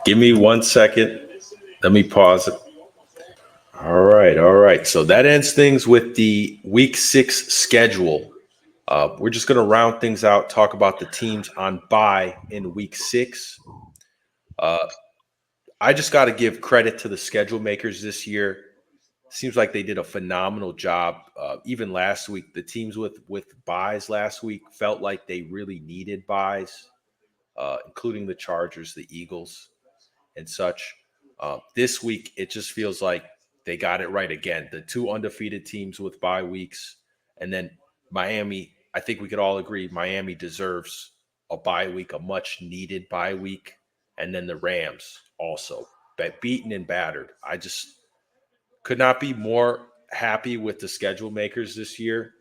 Give me 1 second. Let me pause it. All right. So that ends things with the week 6 schedule. We're just going to round things out, talk about the teams on bye in week 6. I just got to give credit to the schedule makers this year. Seems like they did a phenomenal job. Even last week, the teams with buys last week felt like they really needed buys, including the Chargers, the Eagles, and such. This week, it just feels like they got it right again. The 2 undefeated teams with bye weeks, and then Miami. I think we could all agree Miami deserves a bye week, a much needed bye week, and then the Rams also, beaten and battered. I just could not be more happy with the schedule makers this year.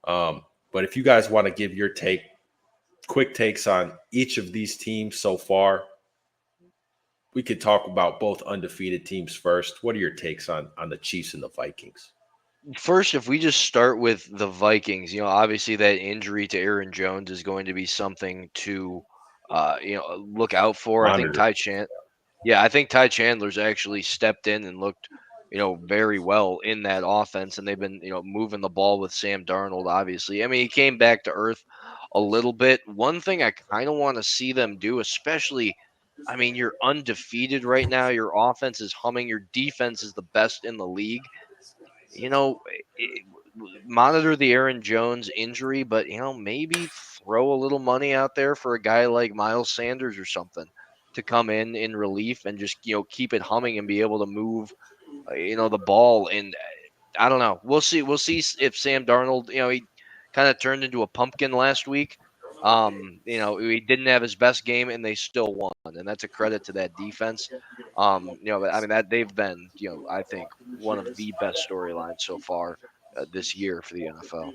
But if you guys want to give your quick takes on each of these teams so far, we could talk about both undefeated teams first. What are your takes on the Chiefs and the Vikings? First, if we just start with the Vikings, obviously that injury to Aaron Jones is going to be something to, look out for. Monitor. I think Ty Chandler's actually stepped in and looked, very well in that offense, and they've been, moving the ball with Sam Darnold. Obviously, I mean, he came back to earth a little bit. One thing I kind of want to see them do, especially. I mean, you're undefeated right now. Your offense is humming. Your defense is the best in the league. you know, i- Monitor the Aaron Jones injury, but maybe throw a little money out there for a guy like Miles Sanders or something to come in relief and just keep it humming and be able to move the ball. And I don't know. We'll see if Sam Darnold, he kind of turned into a pumpkin last week. He didn't have his best game and they still won, and that's a credit to that defense. But I mean that they've been, I think one of the best storylines so far this year for the NFL.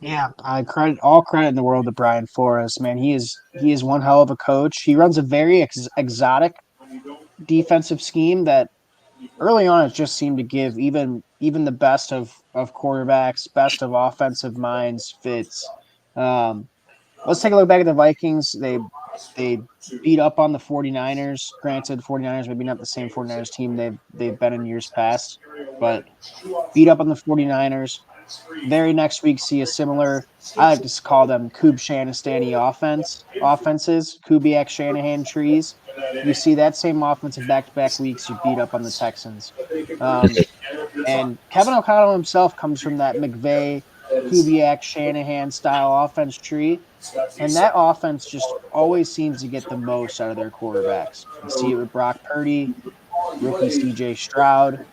Yeah, I credit all credit in the world to Brian Flores. Man, he is one hell of a coach. He runs a very exotic defensive scheme that early on it just seemed to give even the best of quarterbacks, best of offensive minds fits. Um, let's take a look back at the Vikings. They beat up on the 49ers. Granted, 49ers maybe not the same 49ers team they've been in years past, but beat up on the 49ers. Very next week, see a similar, I like to call them Koob Shanastani offenses, Kubiak Shanahan trees. You see that same offensive back to back weeks, you beat up on the Texans. Um, and Kevin O'Connell himself comes from that McVay, Kubiak Shanahan style offense tree. And that offense just always seems to get the most out of their quarterbacks. You see it with Brock Purdy, rookie CJ Stroud,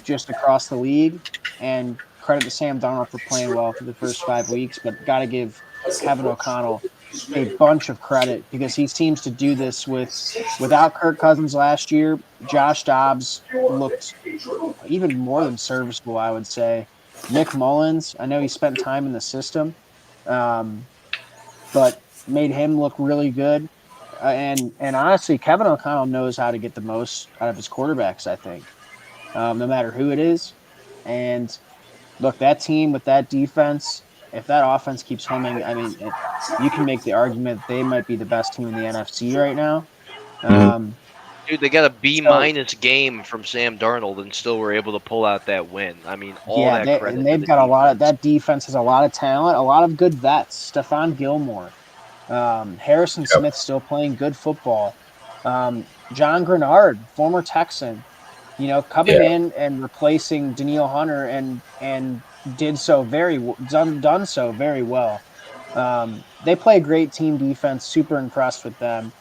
just across the league. And credit to Sam Darnold for playing well through the first 5 weeks, but got to give Kevin O'Connell a bunch of credit because he seems to do this without Kirk Cousins last year. Josh Dobbs looked even more than serviceable, I would say. Nick Mullins, I know he spent time in the system, um, but made him look really good. And honestly, Kevin O'Connell knows how to get the most out of his quarterbacks. I think, no matter who it is. And look, that team with that defense, if that offense keeps humming, I mean, you can make the argument they might be the best team in the NFC right now. Mhm. Um, Dude, they got a B so minus game from Sam Darnold and still were able to pull out that win. I mean, all yeah, that credit to they've the got a lot of defense. that defense has a lot of talent, a lot of good vets. Stephon Gilmore, Harrison Yep. Smith still playing good football. John Grenard, former Texan, coming Yeah. in and replacing Daniil Hunter and did so done so very well. They play a great team defense. Super impressed with them.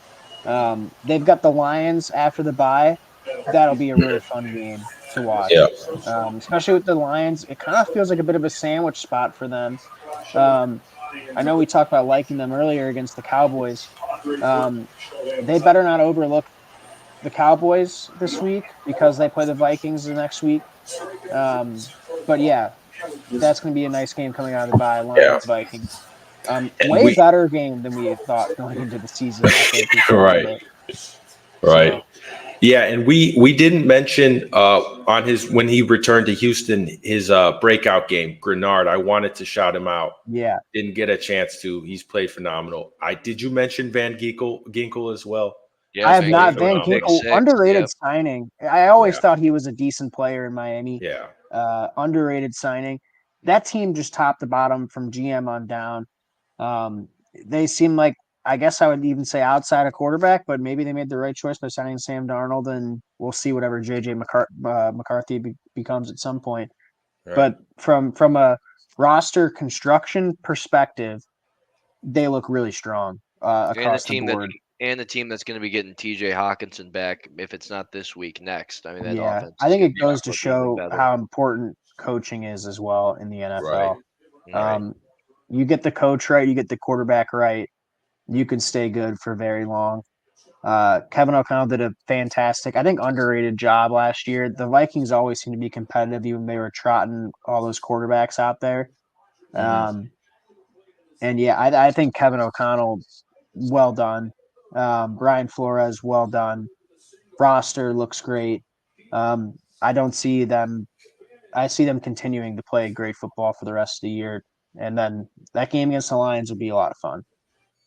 They've got the Lions after the bye. That'll be a really fun game to Yeah. watch, especially with the Lions. It kind of feels like a bit of a sandwich spot for them. Um, I know we talked about liking them earlier against the Cowboys. Um, they better not overlook the Cowboys this week because they play the Vikings the next week. But yeah, that's going to be a nice game coming out of the bye. Yeah. Lions Vikings. And Way we better game than we thought going into the season. I think we said, right. but Right. so Yeah, and we didn't mention on his when he returned to Houston his breakout game, Grenard. I wanted to shout him out. Yeah. Didn't get a chance to. He's played phenomenal. Did you mention Van Ginkel as well? Yeah, I have Van not. Ginkel, Van phenomenal. Ginkel, Pick six, underrated yep. signing. I always Yeah. thought he was a decent player in Miami. Yeah. Underrated signing. That team just top to bottom from GM on down. They seem like, I guess I would even say outside of quarterback, but maybe they made the right choice by signing Sam Darnold, and we'll see whatever JJ McCarthy becomes at some point. Right. But from a roster construction perspective, they look really strong across the board. And the team that's going to be getting TJ Hawkinson back, if it's not this week, next. I mean, that Yeah, offense. I think it goes to to show how important coaching is as well in the NFL. Right. You get the coach right, you get the quarterback right, you can stay good for very long. Kevin O'Connell did a fantastic, I think, underrated job last year. The Vikings always seem to be competitive, even when they were trotting all those quarterbacks out there. And yeah, I think Kevin O'Connell, well done. Brian Flores, well done. Roster looks great. I don't see them. I see them continuing to play great football for the rest of the year, and then that game against the Lions will be a lot of fun.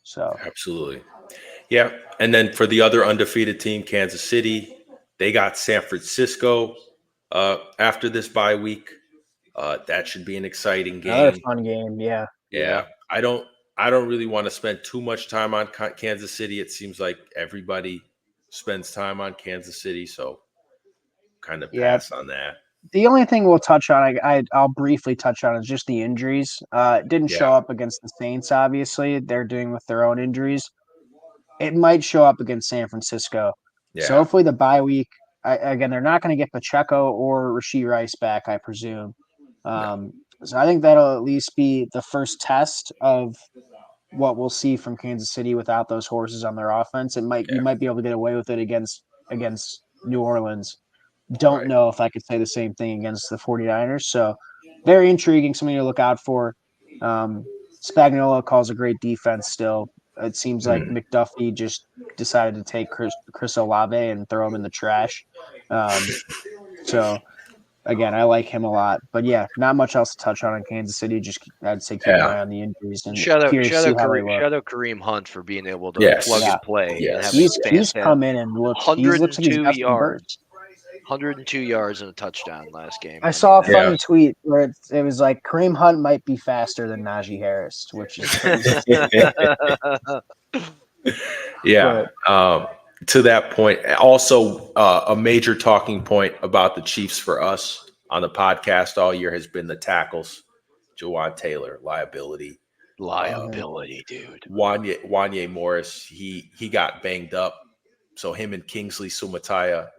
So Absolutely. Yeah. And then for the other undefeated team, Kansas City, they got San Francisco after this bye week. That should be an exciting game. another fun game. Yeah. Yeah. I don't really want to spend too much time on Kansas City. It seems like everybody spends time on Kansas City, so kind of pass on that. The only thing we'll touch on, I'll briefly touch on, is just the injuries. It didn't show up against the Saints, obviously. They're dealing with their own injuries. It might show up against San Francisco. Yeah. So hopefully the bye week, again, they're not going to get Pacheco or Rashee Rice back, I presume. So I think that'll at least be the first test of what we'll see from Kansas City without those horses on their offense. You might be able to get away with it against New Orleans. Don't know if I could say the same thing against the 49ers. So very intriguing, something to look out for. Spagnuolo calls a great defense still. It seems like McDuffie just decided to take Chris Olave and throw him in the trash. So again, I like him a lot. But yeah, not much else to touch on in Kansas City. Just I'd say keep an eye on the injuries and shout out Kareem Hunt for being able to plug and play. Yes. And he's come in and looks like he's got some burst. 102 yards and a touchdown last game. I saw a funny tweet where it was like Kareem Hunt might be faster than Najee Harris, which is crazy. Yeah. To that point, also a major talking point about the Chiefs for us on the podcast all year has been the tackles. Jawan Taylor, liability, dude. Wanye Morris, he got banged up, so him and Kingsley Sumataya.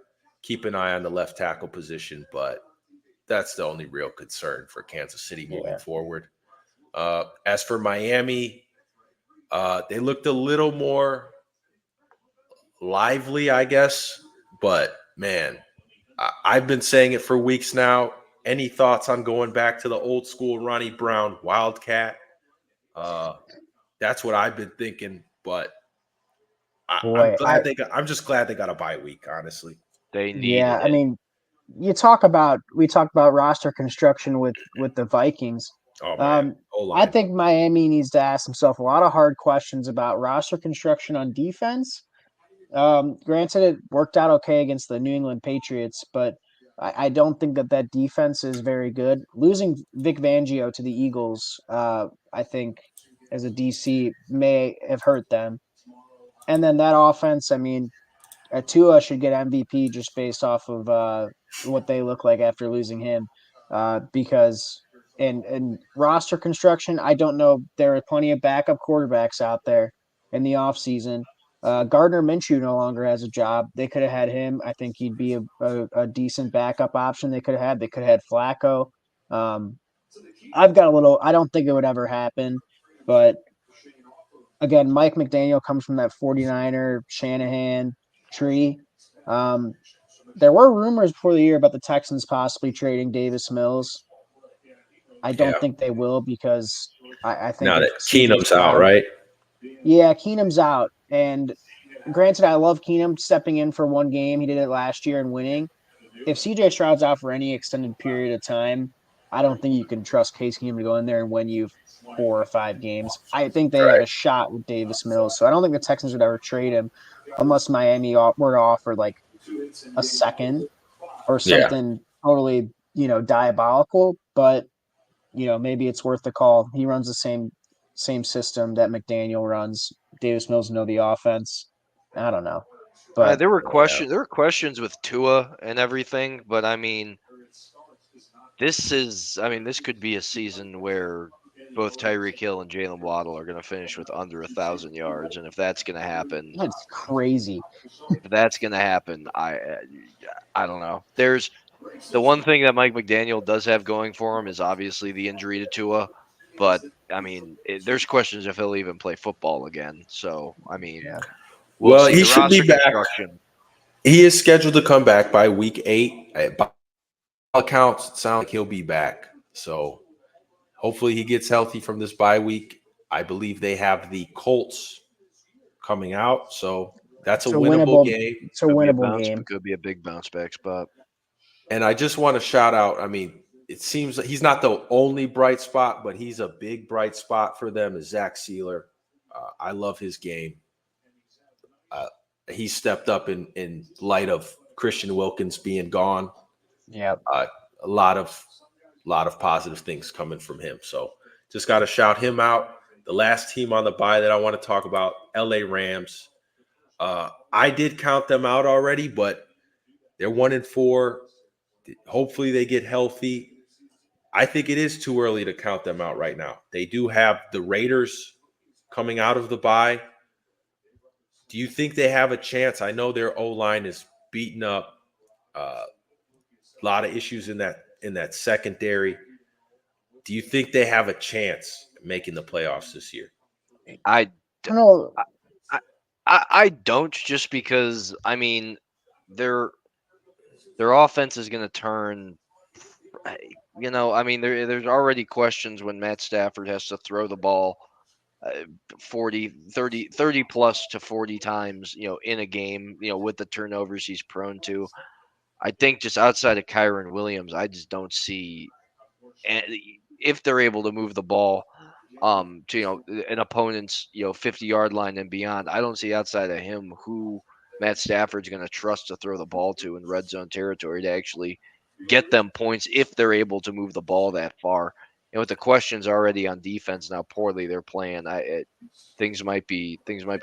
Keep an eye on the left tackle position, but that's the only real concern for Kansas City moving forward. As for Miami, they looked a little more lively, I guess. But, man, I've been saying it for weeks now. Any thoughts on going back to the old school Ronnie Brown Wildcat? That's what I've been thinking, but I'm just glad they got a bye week, honestly. They need it. I mean, we talked about roster construction with the Vikings. I think Miami needs to ask himself a lot of hard questions about roster construction on defense. Granted, it worked out okay against the New England Patriots, but I don't think that defense is very good. Losing Vic Fangio to the Eagles, I think, as a DC may have hurt them. And then that offense, I mean, Tua should get MVP just based off of what they look like after losing him. Because in roster construction, I don't know. There are plenty of backup quarterbacks out there in the offseason. Gardner Minshew no longer has a job. They could have had him. I think he'd be a decent backup option. They could have had Flacco. I don't think it would ever happen, but again, Mike McDaniel comes from that 49er Shanahan tree. There were rumors before the year about the Texans possibly trading Davis Mills. I don't think they will because I think now that Keenum's out, right? Yeah, Keenum's out, and granted, I love Keenum stepping in for one game. He did it last year and winning. If CJ Stroud's out for any extended period of time, I don't think you can trust Case Keenum to go in there and win you 4 or 5 games. I think they had Right. a shot with Davis Mills, so I don't think the Texans would ever trade him unless Miami were to offer like a second or Yeah. something totally, diabolical. But maybe it's worth the call. He runs the same system that McDaniel runs. Davis Mills know the offense. I don't know, but There were Yeah. questions with Tua and everything, but I mean, this could be a season where both Tyreek Hill and Jalen Waddle are going to finish with under 1,000 yards, and if that's going to happen, it's crazy. I don't know. There's the one thing that Mike McDaniel does have going for him is obviously the injury to Tua, but I mean, there's questions if he'll even play football again. So I mean, Yeah. we'll Well, see. he The should be roster back. construction. He is scheduled to come back by week 8. By all accounts, it sounds like he'll be back. So hopefully he gets healthy from this bye week. I believe they have the Colts coming out, so that's a It's a winnable winnable. game. It's a winnable game. Could be a big bounce back spot. And I just want to shout out. I mean, it seems like he's not the only bright spot, but he's a big bright spot for them. Is Zach Sealer? I love his game. He stepped up in light of Christian Wilkins being gone. Yeah. A lot of positive things coming from him. So just got to shout him out. The last team on the bye that I want to talk about, LA Rams. I did count them out already, but they're 1-4. Hopefully they get healthy. I think it is too early to count them out right now. They do have the Raiders coming out of the bye. Do you think they have a chance? I know their O-line is beaten up. A lot of issues in that secondary. Do you think they have a chance at making the playoffs this year? I I don't know. I don't, just because I mean their offense is going to turn. I mean there's already questions when Matt Stafford has to throw the ball 30 plus to 40 times, in a game, with the turnovers he's prone to. I think just outside of Kyron Williams, I just don't see if they're able to move the ball to an opponent's 50-yard line and beyond. I don't see outside of him who Matt Stafford's going to trust to throw the ball to in red zone territory to actually get them points if they're able to move the ball that far. And with the questions already on defense and how poorly they're playing, things might be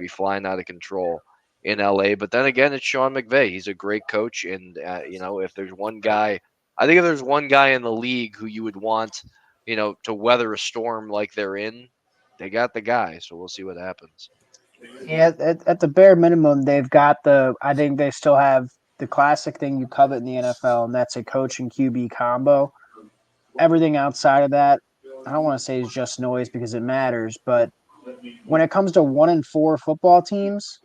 flying out of control in LA. But then again, it's Sean McVay. He's a great coach, and if there's one guy, I think if there's one guy in the league who you would want, to weather a storm like they're in, they got the guy. So we'll see what happens. Yeah, at the bare minimum, they've got I think they still have the classic thing you covet in the NFL, and that's a coach and QB combo. Everything outside of that, I don't want to say is just noise because it matters, but when it comes to 1-4 football teams,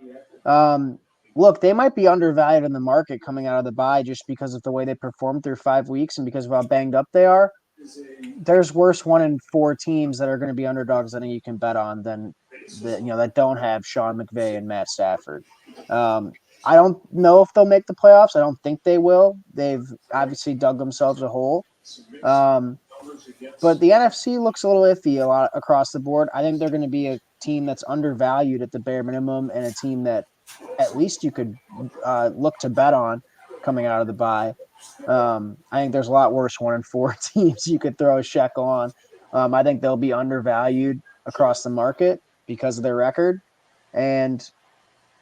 look, they might be undervalued in the market coming out of the bye just because of the way they performed through 5 weeks and because of how banged up they are. There's worse 1-4 teams that are going to be underdogs that you can bet on than that don't have Sean McVay and Matt Stafford. I don't know if they'll make the playoffs. I don't think they will. They've obviously dug themselves a hole. But the NFC looks a little iffy a lot across the board. I think they're going to be a team that's undervalued at the bare minimum and a team that at least you could look to bet on coming out of the bye. I think there's a lot worse 1-4 teams you could throw a check on. I think they'll be undervalued across the market because of their record. And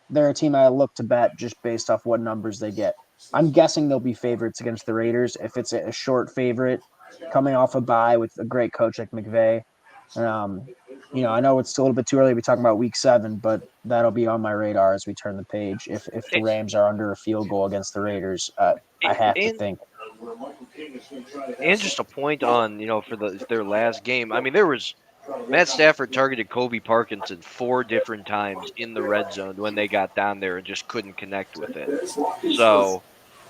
they're a team I look to bet just based off what numbers they get. I'm guessing they'll be favorites against the Raiders if it's a short favorite coming off a bye with a great coach like McVay. I know it's a little bit too early to be talking about week 7, but that'll be on my radar as we turn the page. If the Rams are under a field goal against the Raiders, I have to think. And just a point on, for their last game. I mean, Matt Stafford targeted Kobe Parkinson 4 different times in the red zone when they got down there and just couldn't connect with it. So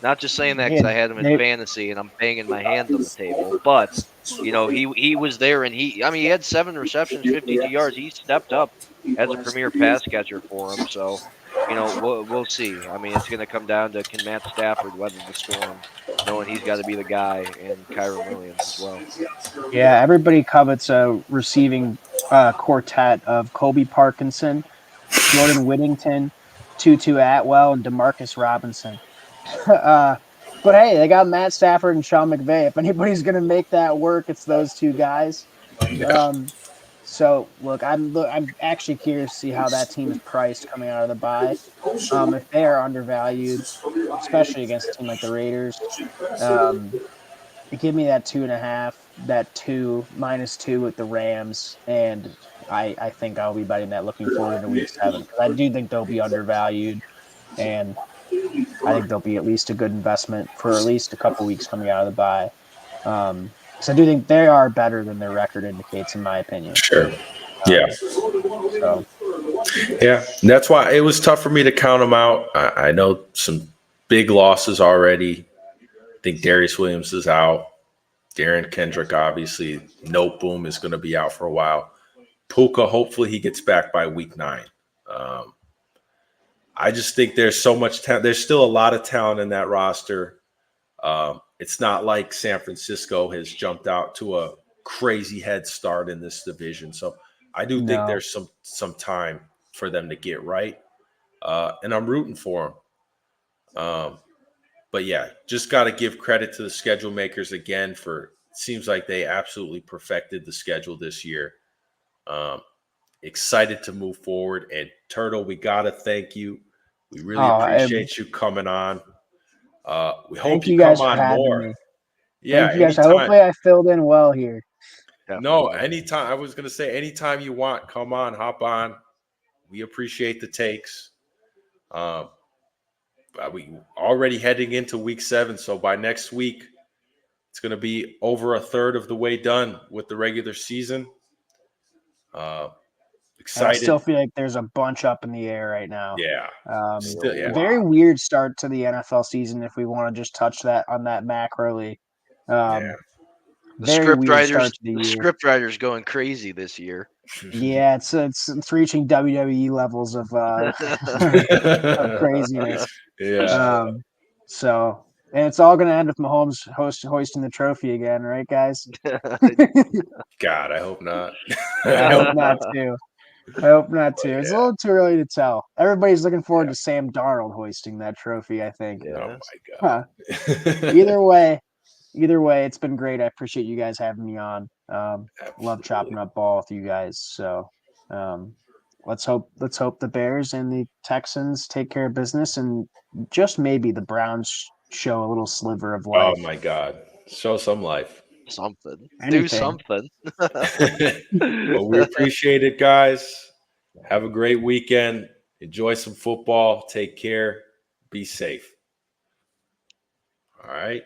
Not just saying that because Yeah, I had him in they- fantasy and I'm banging my hands on the table, but he was there and he had 7 receptions, 52 yards. He stepped up as a premier pass catcher for him. So, we'll see. I mean, it's going to come down to can Matt Stafford weather the storm, knowing he's got to be the guy, and Kyron Williams as well. Yeah, everybody covets a receiving quartet of Colby Parkinson, Jordan Whittington, Tutu Atwell, and Demarcus Robinson. But hey, they got Matt Stafford and Sean McVay. If anybody's going to make that work, it's those two guys. So look, I'm actually curious to see how that team is priced coming out of the bye. If they are undervalued, especially against a team like the Raiders, give me that 2.5, that -2 with the Rams, and I think I'll be betting that looking forward to Week 7 because I do think they'll be undervalued, and I think they'll be at least a good investment for at least a couple weeks coming out of the bye. Because I do think they are better than their record indicates, in my opinion. Sure. Yeah. So Yeah. And that's why it was tough for me to count them out. I know some big losses already. I think Darius Williams is out. Darren Kendrick, obviously. Note Boom is going to be out for a while. Puka, hopefully he gets back by week 9. I just think there's so much talent. There's still a lot of talent in that roster. It's not like San Francisco has jumped out to a crazy head start in this division. So I do think No. there's some time for them to get right. And I'm rooting for them. But yeah, just got to give credit to the schedule makers again for it seems like they absolutely perfected the schedule this year. Excited to move forward. And Turtle, we got to thank you. We really appreciate you coming on. We hope thank you you guys come for on having more. me. Yeah, Thank you guys. anytime. Hopefully I filled in well here. No, anytime. I was going to say anytime you want, come on, hop on. We appreciate the takes. We already heading into week 7, so by next week, it's going to be over a third of the way done with the regular season. Excited. I still feel like there's a bunch up in the air right now. Yeah. Still, yeah. Very weird start to the NFL season if we want to just touch that on that macroly. Yeah. The Very script weird writers, start to the the year. script writers going crazy this year. Yeah, it's reaching WWE levels of craziness. Yeah. So and it's all going to end with Mahomes hoisting the trophy again, right, guys? God, I hope not. I hope not too. I hope not too. It's a little too early to tell. Everybody's looking forward to Sam Darnold hoisting that trophy, I think. Oh my God. Either way, it's been great. I appreciate you guys having me on. Love chopping up ball with you guys. So let's hope the Bears and the Texans take care of business, and just maybe the Browns show a little sliver of life. Oh my God. Show some life. Something. Anything. Do something. Well, we appreciate it, guys. Have a great weekend. Enjoy some football. Take care. Be safe. All right.